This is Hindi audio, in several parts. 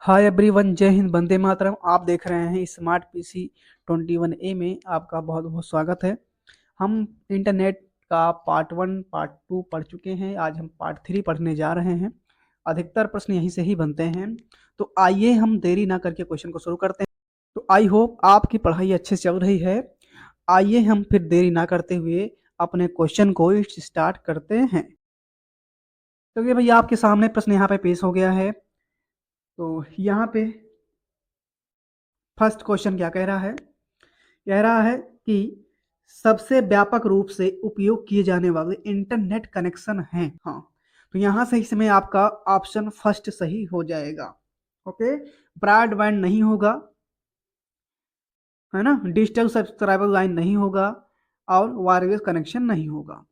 हाय एवरीवन, जय हिंद, वंदे मातरम। आप देख रहे हैं स्मार्ट पीसी 21A में आपका बहुत बहुत स्वागत है। हम इंटरनेट का पार्ट 1 पार्ट 2 पढ़ चुके हैं। आज हम पार्ट 3 पढ़ने जा रहे हैं। अधिकतर प्रश्न यहीं से ही बनते हैं। तो आइए हम देरी ना करके क्वेश्चन को शुरू करते हैं। तो आई होप आपकी पढ़ाई अच्छे से चल रही है। आइए हम फिर देरी ना करते हुए अपने क्वेश्चन को स्टार्ट करते हैं। तो ये भैया आपके सामने प्रश्न यहाँ पे पेश हो गया है। तो यहाँ पे फर्स्ट क्वेश्चन क्या कह रहा है? कह रहा है कि सबसे व्यापक रूप से उपयोग किए जाने वाले इंटरनेट कनेक्शन हैं। हाँ, तो यहाँ से इसमें आपका ऑप्शन फर्स्ट सही हो जाएगा। ओके, ब्रॉडबैंड नहीं होगा, है ना, डिजिटल सब्सक्राइबर लाइन नहीं होगा और वायरलेस कनेक्शन नहीं होगा।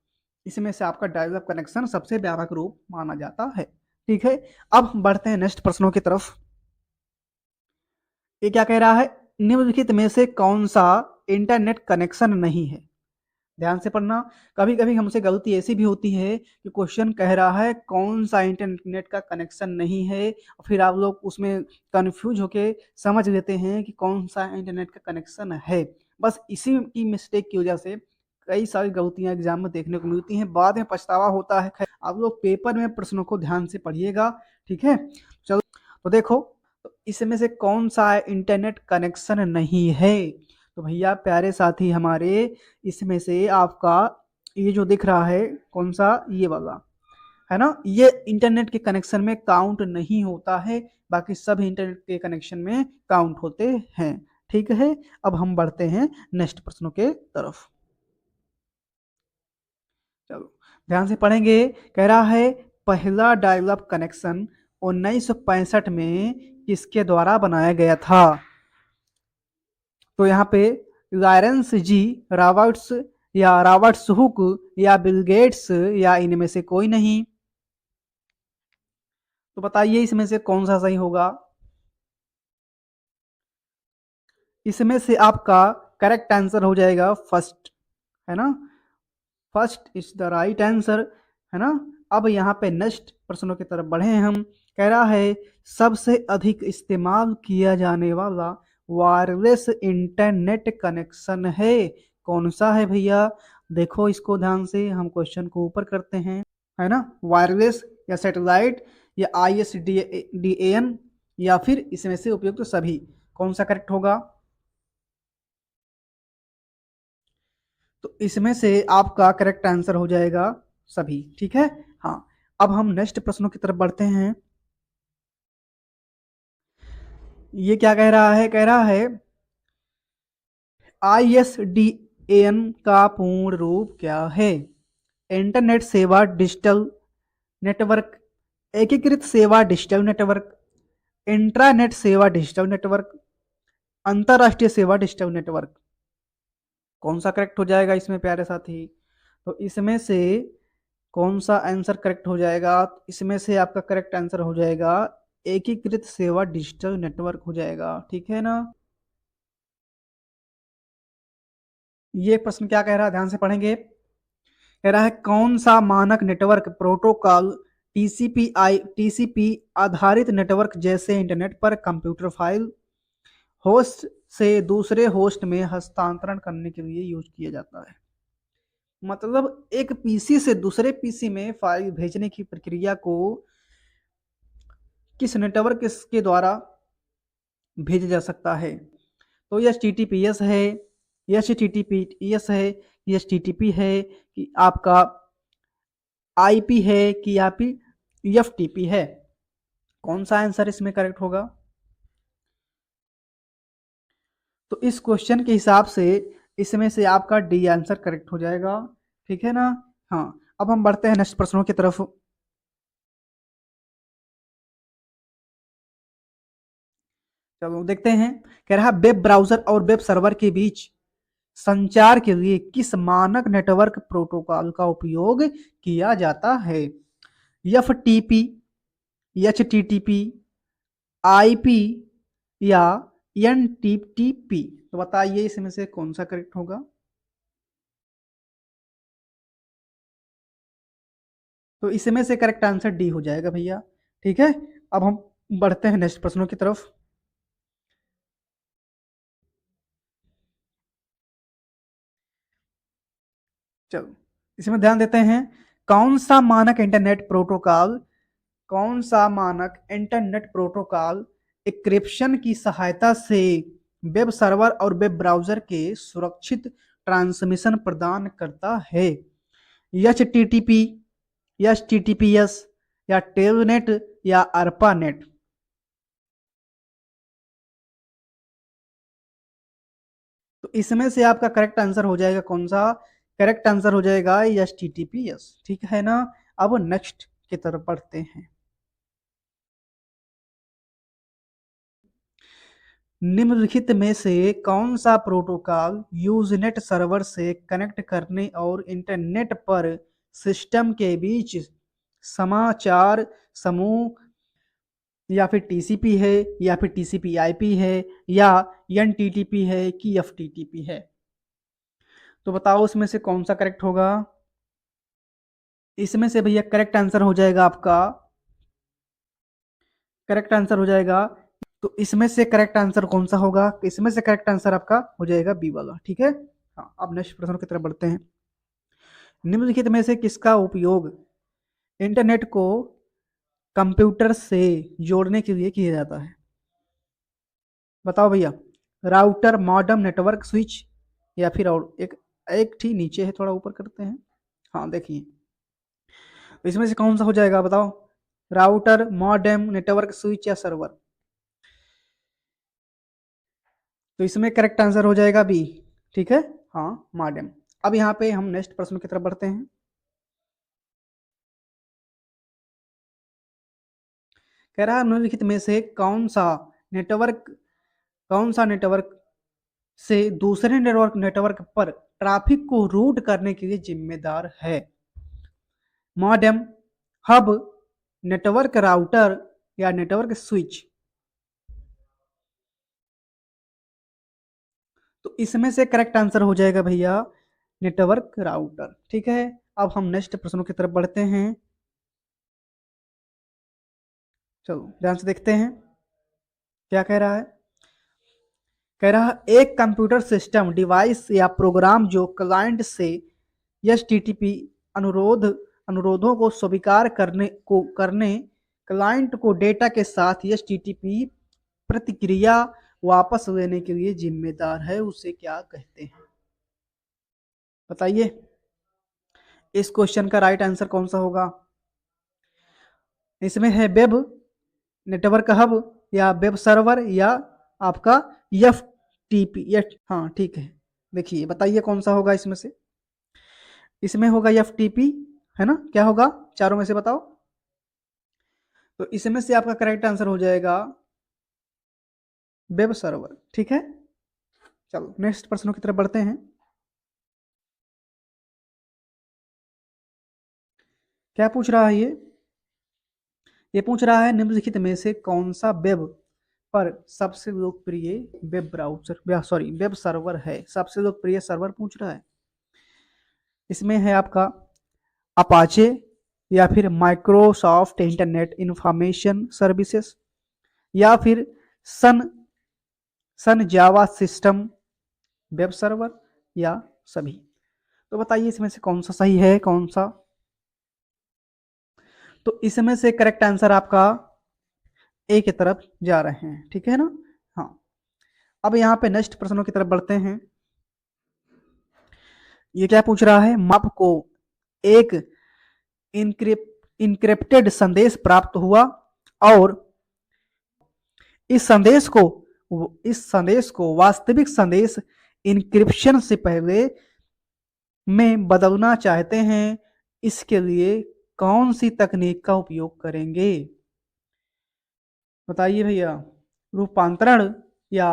इसमें से आपका डायल-अप कनेक्शन सबसे व्यापक रूप माना जाता है। ठीक है, अब हम बढ़ते हैं नेक्स्ट प्रश्नों की तरफ। ये क्या कह रहा है? निम्नलिखित में से कौन सा इंटरनेट कनेक्शन नहीं है? ध्यान से पढ़ना। कभी कभी हमसे गलती ऐसी भी होती है कि क्वेश्चन कह रहा है कौन सा इंटरनेट का कनेक्शन नहीं है, और फिर आप लोग उसमें कंफ्यूज होके समझ लेते हैं कि कौन सा इंटरनेट का कनेक्शन है। बस इसी की मिस्टेक की वजह से कई सारी गलतियां एग्जाम में देखने को मिलती हैं, बाद में पछतावा होता है। खैर, आप लोग पेपर में प्रश्नों को ध्यान से पढ़िएगा। ठीक है, चलो तो देखो, तो इसमें से कौन सा इंटरनेट कनेक्शन नहीं है? तो भैया प्यारे साथी हमारे, इसमें से आपका ये जो दिख रहा है कौन सा, ये वाला है ना, ये इंटरनेट के कनेक्शन में काउंट नहीं होता है। बाकी सब इंटरनेट के कनेक्शन में काउंट होते हैं। ठीक है, अब हम बढ़ते हैं नेक्स्ट प्रश्नों के तरफ। चलो ध्यान से पढ़ेंगे। कह रहा है पहला डायल अप कनेक्शन 1965 में किसके द्वारा बनाया गया था? तो यहाँ पे लॉरेंस जी रॉबर्ट्स, या रॉबर्ट्स हुक, या बिल गेट्स, या इनमें से कोई नहीं। तो बताइए इसमें से कौन सा सही होगा? इसमें से आपका करेक्ट आंसर हो जाएगा फर्स्ट, है ना। First is the right answer, है ना। अब यहाँ पे नेक्स्ट प्रश्नों की तरफ बढ़े हम। कह रहा है सबसे अधिक इस्तेमाल किया जाने वाला वायरलेस इंटरनेट कनेक्शन है, कौन सा है भैया? देखो इसको ध्यान से, हम क्वेश्चन को ऊपर करते हैं, है ना। वायरलेस या सैटेलाइट या ISDN या फिर इसमें से उपयुक्त तो सभी, कौन सा करेक्ट होगा? तो इसमें से आपका करेक्ट आंसर हो जाएगा सभी। ठीक है, हाँ। अब हम नेक्स्ट प्रश्नों की तरफ बढ़ते हैं। ये क्या कह रहा है? कह रहा है ISDN का पूर्ण रूप क्या है? इंटरनेट सेवा डिजिटल नेटवर्क, एकीकृत सेवा डिजिटल नेटवर्क, इंट्रानेट सेवा डिजिटल नेटवर्क, अंतरराष्ट्रीय सेवा डिजिटल नेटवर्क, कौन सा करेक्ट हो जाएगा इसमें प्यारे साथी? तो इसमें से कौन सा आंसर करेक्ट हो जाएगा? इसमें से आपका करेक्ट आंसर हो जाएगा एकीकृत सेवा डिजिटल नेटवर्क हो जाएगा। ठीक है ना। ये प्रश्न क्या कह रहा है, ध्यान से पढ़ेंगे। कह रहा है कौन सा मानक नेटवर्क प्रोटोकॉल TCP आधारित नेटवर्क जैसे इंटरनेट पर कंप्यूटर फाइल होस्ट से दूसरे होस्ट में हस्तांतरण करने के लिए यूज किया जाता है? मतलब एक पीसी से दूसरे पीसी में फाइल भेजने की प्रक्रिया को किस नेटवर्क के द्वारा भेजा जा सकता है? तो यह HTTPS है, HTTPS है, HTTP है, कि आपका IP है, कि आप FTP है? कौन सा आंसर इसमें करेक्ट होगा? तो इस क्वेश्चन के हिसाब से इसमें से आपका डी आंसर करेक्ट हो जाएगा। ठीक है ना। हाँ, अब हम बढ़ते हैं नेक्स्ट प्रश्नों की तरफ। चलो देखते हैं। कह रहा है वेब ब्राउजर और वेब सर्वर के बीच संचार के लिए किस मानक नेटवर्क प्रोटोकॉल का उपयोग किया जाता है? FTP, HTTP, IP या NTTP? तो बताइए इसमें से कौन सा करेक्ट होगा? तो इसमें से करेक्ट आंसर डी हो जाएगा भैया। ठीक है, अब हम बढ़ते हैं नेक्स्ट प्रश्नों की तरफ। चलो इसमें ध्यान देते हैं, कौन सा मानक इंटरनेट प्रोटोकॉल, कौन सा मानक इंटरनेट प्रोटोकॉल एन्क्रिप्शन की सहायता से वेब सर्वर और वेब ब्राउज़र के सुरक्षित ट्रांसमिशन प्रदान करता है? एचटीटीपी, एचटीटीपीएस या टेलनेट या अर्पानेट? तो इसमें से आपका करेक्ट आंसर हो जाएगा कौन सा? करेक्ट आंसर हो जाएगा एचटीटीपीएस, ठीक है ना। अब नेक्स्ट की तरफ बढ़ते हैं। निम्नलिखित में से कौन सा प्रोटोकॉल यूजनेट सर्वर से कनेक्ट करने और इंटरनेट पर सिस्टम के बीच समाचार समूह या फिर टीसीपी है या फिर टीसीपी आईपी है या एनटीटीपी है कि एफटीटीपी है? तो बताओ उसमें से कौन सा करेक्ट होगा? इसमें से भैया करेक्ट आंसर हो जाएगा आपका, करेक्ट आंसर हो जाएगा, तो इसमें से करेक्ट आंसर कौन सा होगा? इसमें से करेक्ट आंसर आपका हो जाएगा बी वाला, ठीक है। हाँ, अब नेक्स्ट प्रश्न की तरफ बढ़ते हैं। निम्नलिखित में से किसका उपयोग इंटरनेट को कंप्यूटर से जोड़ने के लिए किया जाता है? बताओ भैया। राउटर, मॉडेम, नेटवर्क स्विच या फिर और एक, एक ठीक नीचे है, थोड़ा ऊपर करते हैं। हाँ देखिए, इसमें से कौन सा हो जाएगा बताओ? राउटर, मॉडेम, नेटवर्क स्विच या सर्वर? तो इसमें करेक्ट आंसर हो जाएगा बी, ठीक है। हाँ, मॉडेम। अब यहाँ पे हम नेक्स्ट प्रश्न की तरफ बढ़ते हैं। कह रहा है निम्नलिखित में से नेटवर्क कौन सा नेटवर्क से दूसरे नेटवर्क नेटवर्क पर ट्रैफिक को रूट करने के लिए जिम्मेदार है? मॉडेम, हब, नेटवर्क राउटर या नेटवर्क स्विच? तो इसमें से करेक्ट आंसर हो जाएगा भैया नेटवर्क राउटर, ठीक है। अब हम नेक्स्ट प्रश्नों की तरफ बढ़ते हैं। चलो ध्यान से देखते हैं क्या कह रहा है। कह रहा है एक कंप्यूटर सिस्टम डिवाइस या प्रोग्राम जो क्लाइंट से एचटीटीपी अनुरोध अनुरोधों को स्वीकार करने क्लाइंट को डेटा के साथ एचटीटीपी प्रतिक्रिया वापस लेने के लिए जिम्मेदार है, उसे क्या कहते हैं? बताइए, इस क्वेश्चन का राइट आंसर कौन सा होगा? इसमें है वेब, नेटवर्क हब या वेब सर्वर या आपका एफ टीपी। हाँ ठीक है, देखिए बताइए कौन सा होगा इसमें से? इसमें होगा एफ टीपी, है ना। क्या होगा चारों में से बताओ? तो इसमें से आपका करेक्ट आंसर हो जाएगा वेब सर्वर, ठीक है। चलो नेक्स्ट प्रश्नों की तरफ बढ़ते हैं। क्या पूछ रहा है ये पूछ रहा है निम्नलिखित में से कौन सा वेब पर सबसे लोकप्रिय web browser, sorry web server है? सबसे लोकप्रिय सर्वर पूछ रहा है। इसमें है आपका अपाचे या फिर माइक्रोसॉफ्ट इंटरनेट इंफॉर्मेशन सर्विसेज या फिर सन सन जावा सिस्टम वेब सर्वर या सभी? तो बताइए इसमें से कौन सा सही है, कौन सा? तो इसमें से करेक्ट आंसर आपका ए की तरफ जा रहे हैं, ठीक है ना। हाँ, अब यहाँ पे नेक्स्ट प्रश्नों की तरफ बढ़ते हैं। ये क्या पूछ रहा है? माप को एक इनक्रिप्टेड संदेश प्राप्त हुआ और इस संदेश को वास्तविक संदेश इनक्रिप्शन से पहले में बदलना चाहते हैं, इसके लिए कौन सी तकनीक का उपयोग करेंगे? बताइए भैया। रूपांतरण या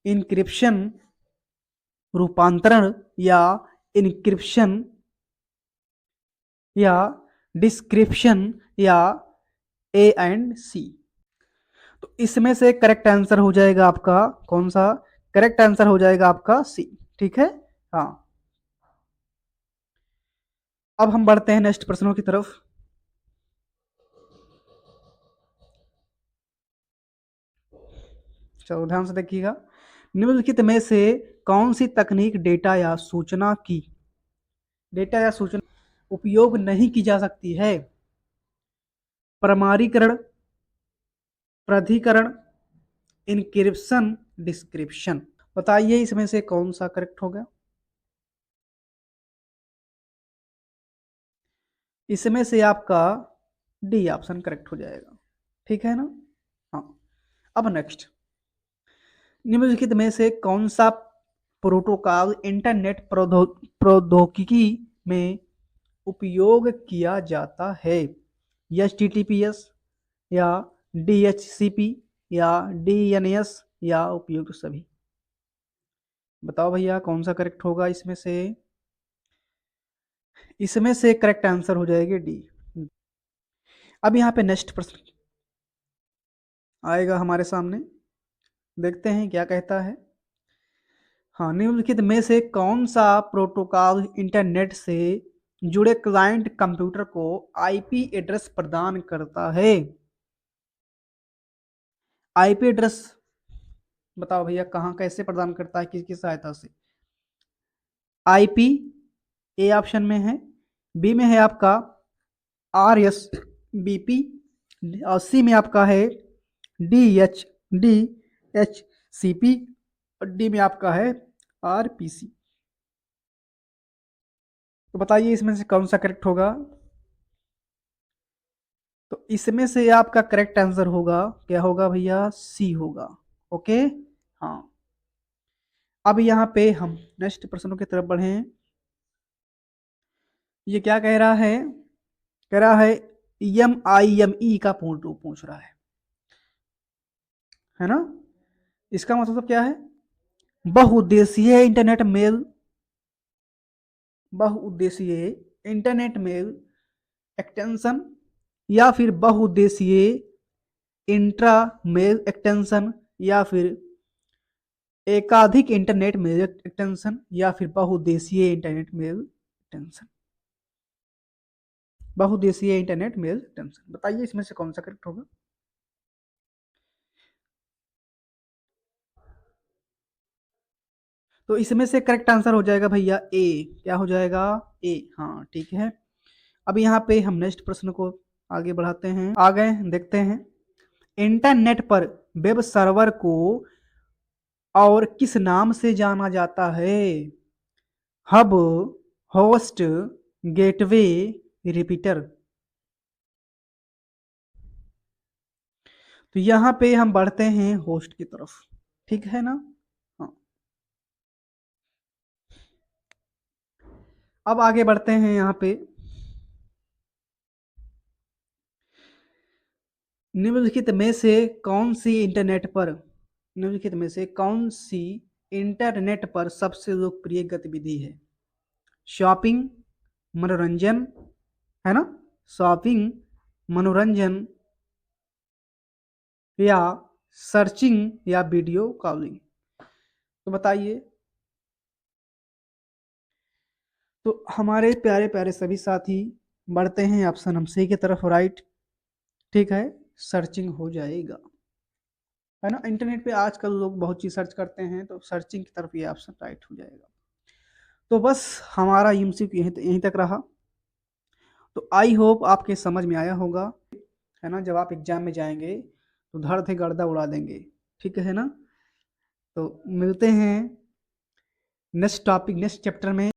इनक्रिप्शन, रूपांतरण या इनक्रिप्शन या डिस्क्रिप्शन या ए एंड सी? तो इसमें से करेक्ट आंसर हो जाएगा आपका कौन सा? करेक्ट आंसर हो जाएगा आपका सी, ठीक है। हाँ, अब हम बढ़ते हैं नेक्स्ट प्रश्नों की तरफ। चलो ध्यान से देखिएगा। निम्नलिखित में से कौन सी तकनीक डेटा या सूचना उपयोग नहीं की जा सकती है? प्रमाणीकरण, प्राधिकरण, इनक्रिप्शन, डिस्क्रिप्शन। बताइए इसमें से कौन सा करेक्ट होगा? इसमें से आपका डी ऑप्शन करेक्ट हो जाएगा। ठीक है ना? हाँ। अब नेक्स्ट, निम्नलिखित में से कौन सा प्रोटोकॉल इंटरनेट प्रौद्योगिकी में उपयोग किया जाता है? HTTPS या DHCP या DNS या उपयुक्त सभी? बताओ भैया कौन सा करेक्ट होगा इसमें से? इसमें से करेक्ट आंसर हो जाएगी डी। अब यहाँ पे नेक्स्ट प्रश्न आएगा हमारे सामने, देखते हैं क्या कहता है। हाँ, निम्नलिखित में से कौन सा प्रोटोकॉल इंटरनेट से जुड़े क्लाइंट कंप्यूटर को आईपी एड्रेस प्रदान करता है? आईपी एड्रेस बताओ भैया कहाँ कैसे प्रदान करता है, किसकी सहायता से? आईपी ए ऑप्शन में है, बी में है आपका RSVP और सी में आपका है DHCP और डी में आपका है RPC। तो बताइए इसमें से कौन सा करेक्ट होगा? तो इसमें से आपका करेक्ट आंसर होगा, क्या होगा भैया? सी होगा। ओके। हाँ। अब यहाँ पे हम नेक्स्ट प्रश्नों की तरफ बढ़े। ये क्या कह रहा है? कह रहा है MIME का पूर्ण रूप पूछ रहा है ना? इसका मतलब क्या है? बहुउद्देशीय इंटरनेट मेल एक्सटेंशन या फिर बहुउद्देशीय इंट्रा मेल एक्सटेंशन या फिर एकाधिक इंटरनेट मेल एक्सटेंशन या फिर बहुउद्देशीय इंटरनेट मेल एक्सटेंशन। बहुउद्देशीय इंटरनेट मेल एक्सटेंशन। बताइए इसमें से कौन सा करेक्ट होगा? तो इसमें से करेक्ट आंसर हो जाएगा भैया ए। क्या हो जाएगा? ए। हाँ ठीक है। अब यहाँ पे हम नेक्स्ट प्रश्न को आगे बढ़ाते हैं, आगे देखते हैं। इंटरनेट पर वेब सर्वर को और किस नाम से जाना जाता है? Hub, host, gateway, repeater. तो यहाँ पे हम बढ़ते हैं होस्ट की तरफ। ठीक है ना? हाँ। अब आगे बढ़ते हैं यहाँ पे। निम्नलिखित में से कौन सी इंटरनेट पर सबसे लोकप्रिय गतिविधि है? शॉपिंग, मनोरंजन, है ना? शॉपिंग, मनोरंजन या सर्चिंग या वीडियो कॉलिंग। तो बताइए। तो हमारे प्यारे प्यारे सभी साथी बढ़ते हैं ऑप्शन हम सी की तरफ, राइट। ठीक है, सर्चिंग हो जाएगा, है ना? इंटरनेट पे आजकल लोग बहुत चीज सर्च करते हैं, तो सर्चिंग की तरफ ये ऑप्शन राइट हो जाएगा। तो बस हमारा एमसीक्यू यहीं तक रहा। तो आई होप आपके समझ में आया होगा, है ना? जब आप एग्जाम में जाएंगे तो धड़ थे गर्दा उड़ा देंगे। ठीक है ना? तो मिलते हैं नेक्स्ट टॉपिक नेक्स्ट चैप्टर में।